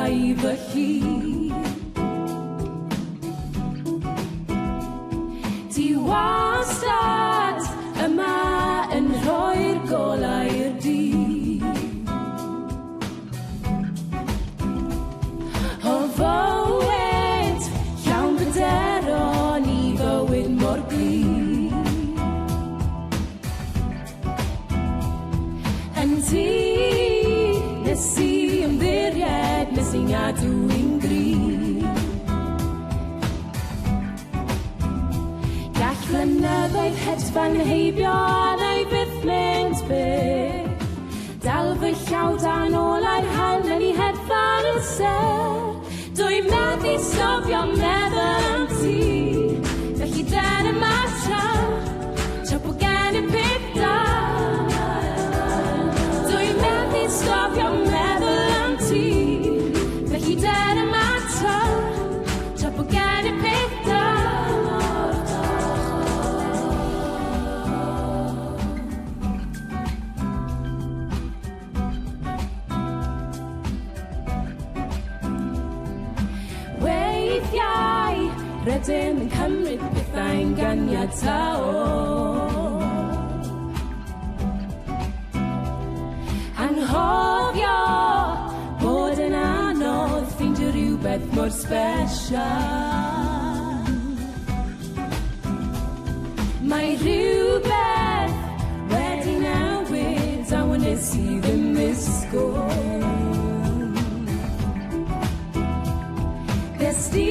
golau fy hun. Di wastad yma yn rhoi'r golau i'r dydd. O fywyd llawn bryderon i fywyd mor glir. Yn ti nes i ymddiried, nes i gadw i'n gryf. Gall flynyddoedd hedfan heibio neu byth mynd byth. Dal fy llaw dan olau'r hael mewn i hedfan yn ser. Dwi'n meddu stopio meddwl am ti, felly dyna ma' tra bod gen i peth da. Dwi'n meddu stopio meddwl am ti, felly dyna ma' tra bod gen i peth da. Weithiau rydym yn cymryd pethau'n ganiatawol. Anghofio bod yn anodd ffeindio rhywbeth mor sbesial. Mae rhywbeth wedi newid a wnes i ddim ddisgwyl. Ddys di